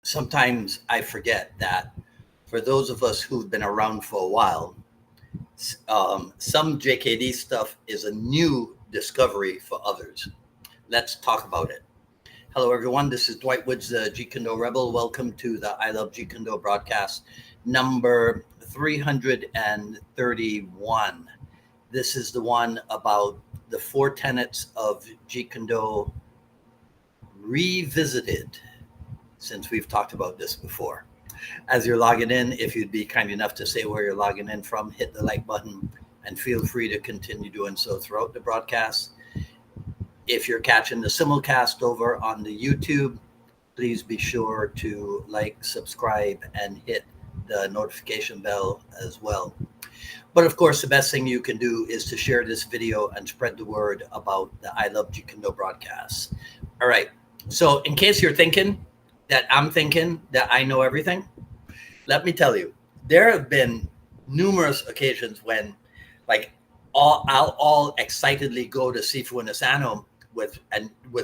sometimes I forget that for those of us who've been around for a while, some JKD stuff is a new discovery for others. Let's talk about it. Hello, everyone. This is Dwight Woods, the Jeet Kune Rebel. Welcome to the I Love Jeet Kune broadcast number 331. This is the one about the four tenets of Jeet Kune revisited, since we've talked about this before. As you're logging in, if you'd be kind enough to say where you're logging in from, hit the like button and feel free to continue doing so throughout the broadcast. If you're catching the simulcast over on the YouTube, please be sure to like, subscribe, and hit the notification bell as well. But of course, the best thing you can do is to share this video and spread the word about the I Love Jeet Kune broadcast. All right. So in case you're thinking that I'm thinking that I know everything, let me tell you, there have been numerous occasions when, like, I'll excitedly go to Sifu Inasano with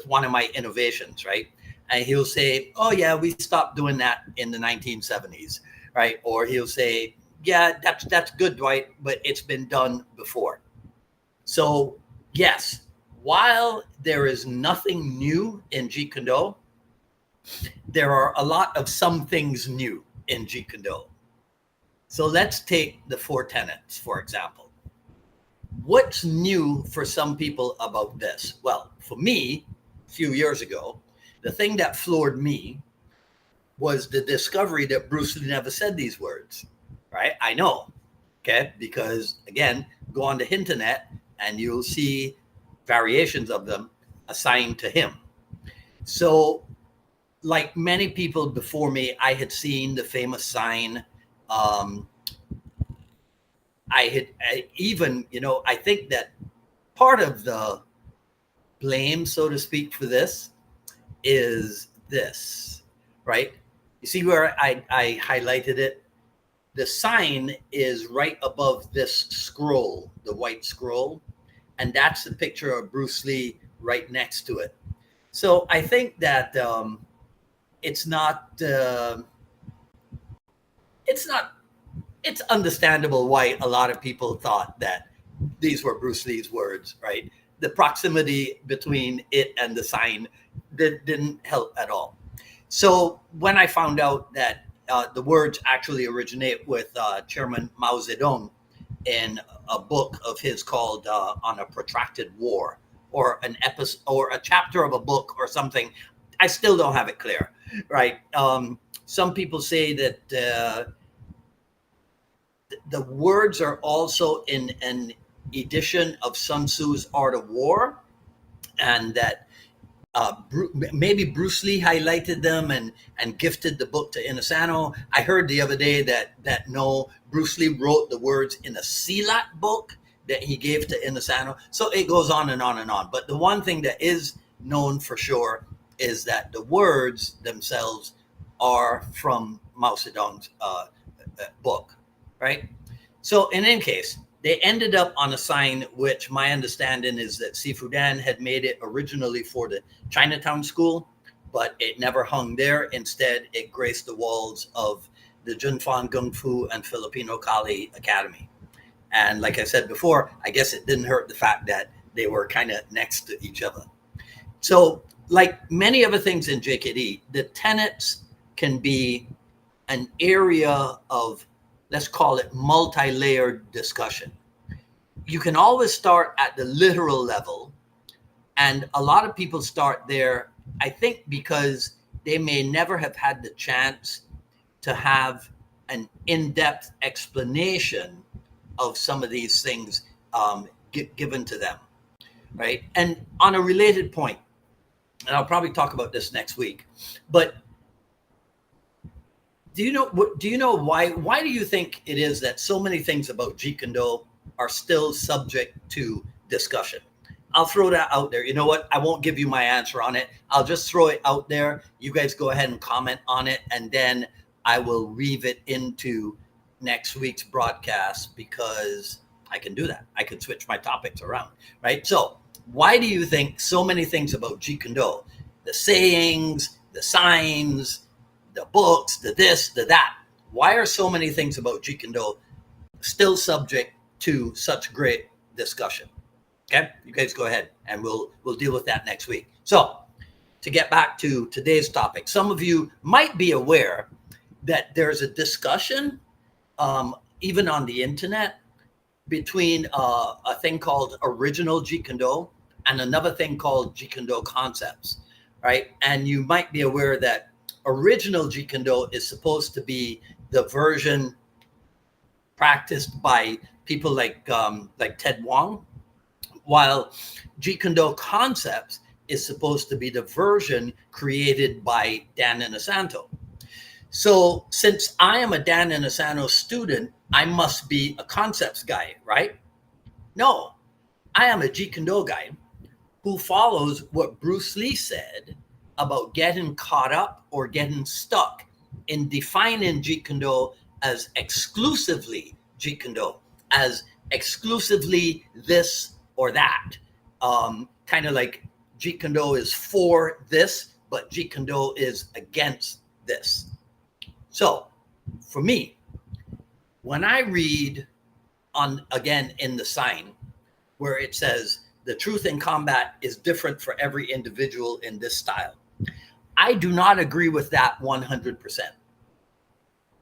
one of my innovations, right? And he'll say, "Oh yeah, we stopped doing that in the 1970s," right? Or he'll say, "Yeah, that's good, Dwight, but it's been done before." So yes, while there is nothing new in Jeet Kune, there are a lot of some things new in Jeet Kune. So let's take the four tenets, for example. What's new for some people about this? Well, for me, a few years ago, the thing that floored me was the discovery that Bruce Lee never said these words, right? I know, okay? Because again, go on the internet and you'll see variations of them assigned to him. So like many people before me, I had seen the famous sign. I think that part of the blame, so to speak, for this is this, right? You see where I highlighted it? The sign is right above this scroll, the white scroll, and that's the picture of Bruce Lee right next to it. So I think that it's understandable why a lot of people thought that these were Bruce Lee's words, right? The proximity between it and the sign didn't help at all. So when I found out that the words actually originate with Chairman Mao Zedong in a book of his called On a Protracted War, or an episode or a chapter of a book or something, I still don't have it clear, right? Some people say that the words are also in an edition of Sun Tzu's Art of War, and that maybe Bruce Lee highlighted them and gifted the book to Inasano. I heard the other day that no, Bruce Lee wrote the words in a Silat book that he gave to Inasano. So it goes on and on and on. But the one thing that is known for sure is that the words themselves are from Mao Zedong's book, right? So in any case, they ended up on a sign, which my understanding is that Sifu Dan had made it originally for the Chinatown School, but it never hung there. Instead, it graced the walls of the Junfan Gung Fu and Filipino Kali Academy. And like I said before, I guess it didn't hurt the fact that they were kind of next to each other. So like many other things in JKD, the tenets can be an area of, let's call it, multi-layered discussion. You can always start at the literal level, and a lot of people start there, I think, because they may never have had the chance to have an in-depth explanation of some of these things given to them, right? And on a related point, and I'll probably talk about this next week, but do you know why do you think it is that so many things about Jeet Kune are still subject to discussion? I'll throw that out there. You know what? I won't give you my answer on it. I'll just throw it out there. You guys go ahead and comment on it, and then I will weave it into next week's broadcast, because I can do that. I can switch my topics around, right? So why do you think so many things about Jeet Kune, the sayings, the signs, the books, the this, the that. Why are so many things about Jeet Kune still subject to such great discussion? Okay, you guys go ahead, and we'll deal with that next week. So, to get back to today's topic, some of you might be aware that there's a discussion, even on the internet, between a thing called original Jeet Kune and another thing called Jeet Kune concepts, right? And you might be aware that original Jeet Kune is supposed to be the version practiced by people like Ted Wong, while Jeet Kune concepts is supposed to be the version created by Dan Inosanto. So since I am a Dan Inosanto student, I must be a concepts guy, right? No, I am a Jeet Kune guy who follows what Bruce Lee said about getting caught up or getting stuck in defining Jeet Kune as exclusively Jeet Kune, as exclusively this or that. Kind of like Jeet Kune is for this, but Jeet Kune is against this. So for me, when I read again in the sign where it says the truth in combat is different for every individual in this style, I do not agree with that 100%.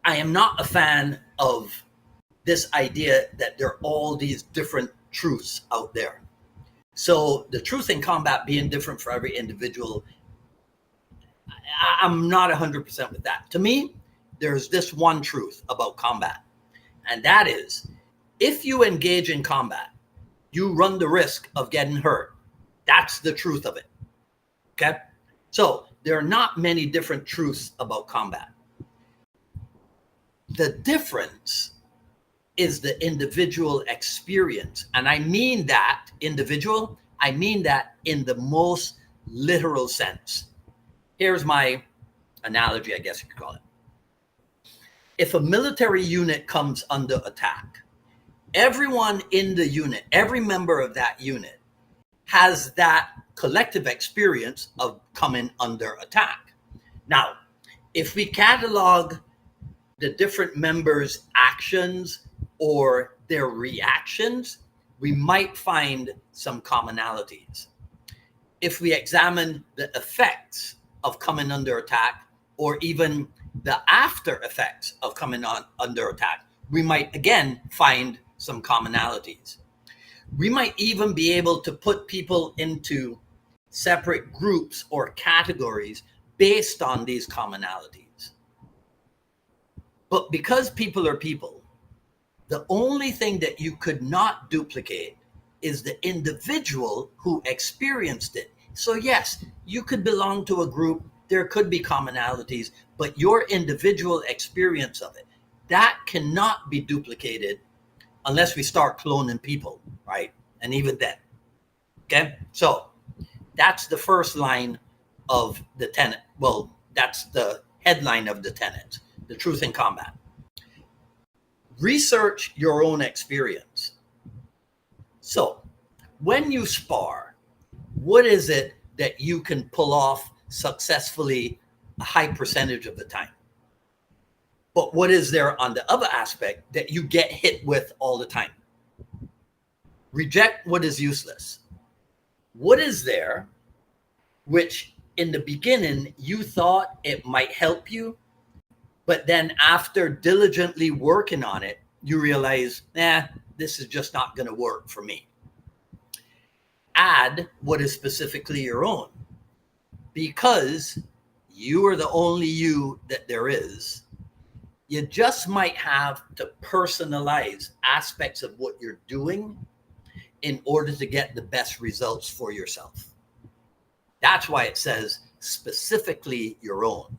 I am not a fan of this idea that there are all these different truths out there. So the truth in combat being different for every individual, I'm not 100% with that. To me, there's this one truth about combat, and that is, if you engage in combat, you run the risk of getting hurt. That's the truth of it. Okay? So there are not many different truths about combat. The difference is the individual experience. And I mean that individual, I mean that in the most literal sense. Here's my analogy, I guess you could call it. If a military unit comes under attack, everyone in the unit, every member of that unit has that collective experience of coming under attack. Now, if we catalog the different members' actions or their reactions, we might find some commonalities. If we examine the effects of coming under attack, or even the after effects of coming under attack, we might again find some commonalities. We might even be able to put people into separate groups or categories based on these commonalities. But because people are people, the only thing that you could not duplicate is the individual who experienced it. So yes, you could belong to a group, there could be commonalities, but your individual experience of it, that cannot be duplicated unless we start cloning people, right? And even then, okay? So that's the first line of the tenet. Well, that's the headline of the tenets, the truth in combat. Research your own experience. So when you spar, what is it that you can pull off successfully a high percentage of the time? But what is there on the other aspect that you get hit with all the time? Reject what is useless. What is there which in the beginning you thought it might help you, but then after diligently working on it, you realize, this is just not going to work for me. Add what is specifically your own, because you are the only you that there is. You just might have to personalize aspects of what you're doing in order to get the best results for yourself. That's why it says specifically your own.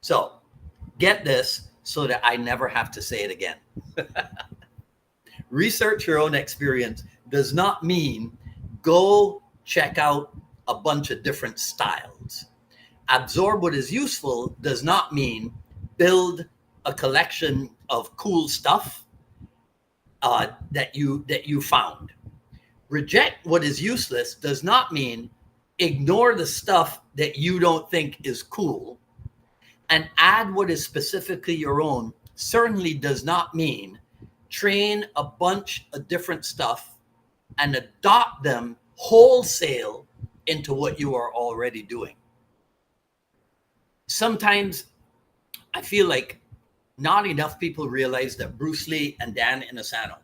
So get this so that I never have to say it again. Research your own experience does not mean go check out a bunch of different styles. Absorb what is useful does not mean build a collection of cool stuff that you found. Reject what is useless does not mean ignore the stuff that you don't think is cool and add what is specifically your own certainly does not mean train a bunch of different stuff and adopt them wholesale into what you are already doing. Sometimes I feel like not enough people realize that Bruce Lee and Dan Inosanto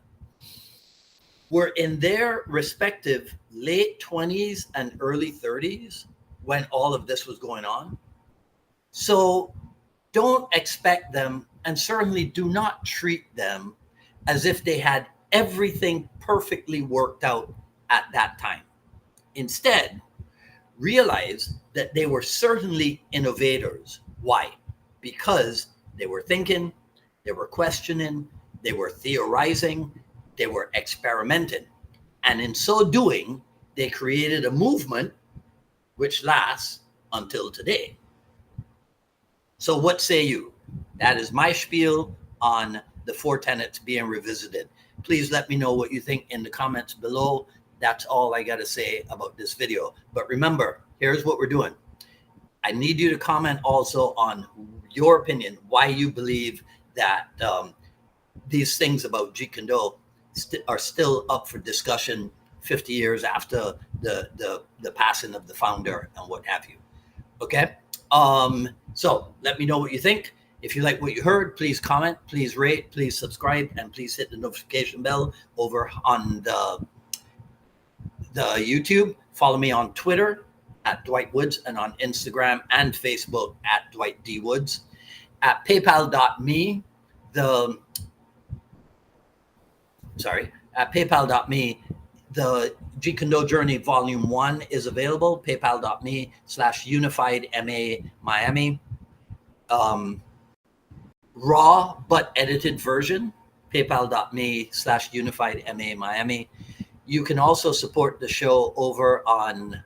were in their respective late 20s and early 30s when all of this was going on. So don't expect them, and certainly do not treat them as if they had everything perfectly worked out at that time. Instead, realize that they were certainly innovators. Why? Because they were thinking, they were questioning, they were theorizing, they were experimenting. And in so doing, they created a movement which lasts until today. So what say you? That is my spiel on the 4 tenets being revisited. Please let me know what you think in the comments below. That's all I got to say about this video. But remember, here's what we're doing. I need you to comment also on your opinion, why you believe that these things about Jeet Kune are still up for discussion 50 years after the passing of the founder and what have you. Okay? So let me know what you think. If you like what you heard, please comment, please rate, please subscribe, and please hit the notification bell over on the YouTube. Follow me on Twitter at Dwight Woods and on Instagram and Facebook at Dwight D. Woods. At paypal.me, at paypal.me, the Jeet Kune Journey Volume 1 is available. paypal.me/UnifiedMA Miami. Raw but edited version, paypal.me/UnifiedMA Miami. You can also support the show over on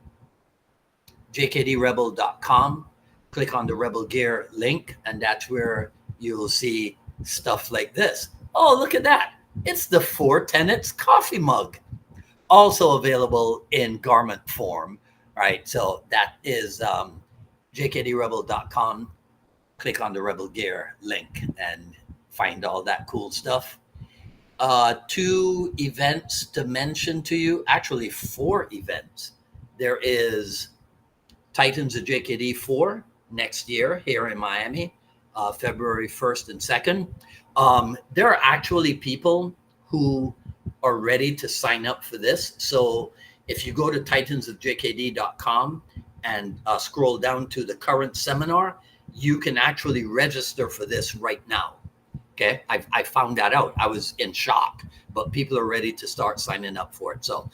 jkdrebel.com. Click on the Rebel Gear link, and that's where you'll see stuff like this. Oh, look at that. It's the 4 Tenets coffee mug. Also available in garment form, right? So that is jkdrebel.com. Click on the Rebel Gear link and find all that cool stuff. 2 events to mention to you, actually 4 events. There is Titans of JKD 4 next year here in Miami, February 1st and 2nd. There are actually people who are ready to sign up for this. So if you go to titansofjkd.com and scroll down to the current seminar, you can actually register for this right now. Okay, I found that out. I was in shock, but people are ready to start signing up for it. So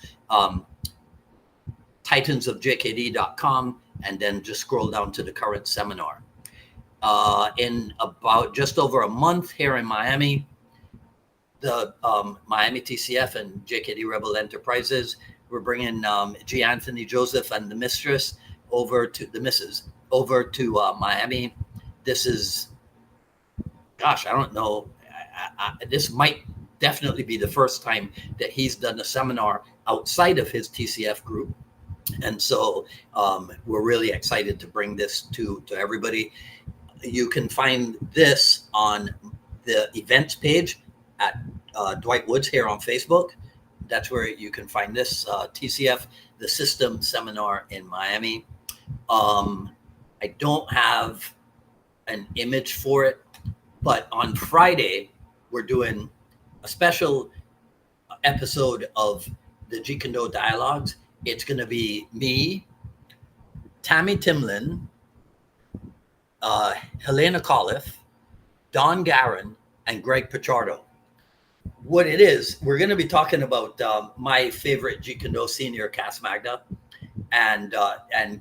titansofjkd.com, and then just scroll down to the current seminar. In about just over a month here in Miami, the Miami TCF and JKD Rebel Enterprises, we're bringing G. Anthony Joseph and the Mistress over to Miami. This is, gosh, I don't know. This might definitely be the first time that he's done a seminar outside of his TCF group. And so we're really excited to bring this to everybody. You can find this on the events page at Dwight Woods here on Facebook. That's where you can find this TCF, the System Seminar in Miami. I don't have an image for it, but on Friday, we're doing a special episode of the Jeet Kune Dialogues. It's going to be me, Tammy Timlin, Helena Coliff, Don Garin, and Greg Pichardo. What it is, we're going to be talking about my favorite Jeet Kune senior, Cass Magda, and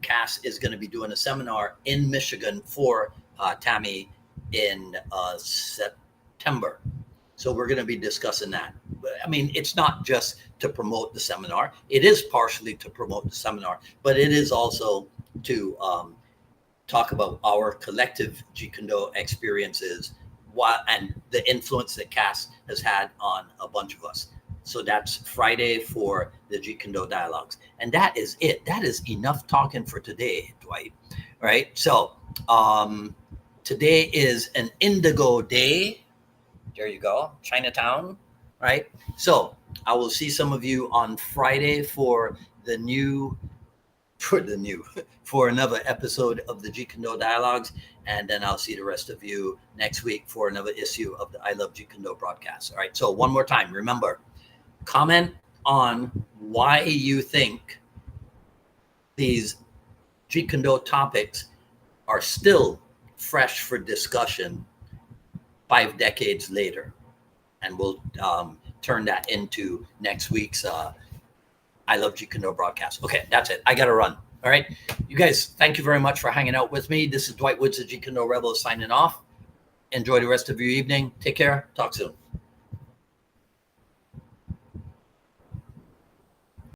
Cass is going to be doing a seminar in Michigan for Tammy in September. So we're going to be discussing that. I mean, it's not just to promote the seminar. It is partially to promote the seminar, but it is also to talk about our collective Jeet Kune experiences and the influence that Cass has had on a bunch of us. So that's Friday for the Jeet Kune Dialogues. And that is it. That is enough talking for today, Dwight. Right? So Today is an Indigo Day. There you go, Chinatown, right? So I will see some of you on Friday for for another episode of the Jeet Kune Dialogues, and then I'll see the rest of you next week for another issue of the I Love Jeet Kune broadcast. All right. So one more time, remember, comment on why you think these Jeet Kune topics are still fresh for discussion 5 decades later, and we'll turn that into next week's I Love Jeet Kune broadcast. Okay, that's it. I got to run. All right. You guys, thank you very much for hanging out with me. This is Dwight Woods, the Jeet Kune Rebel, signing off. Enjoy the rest of your evening. Take care. Talk soon.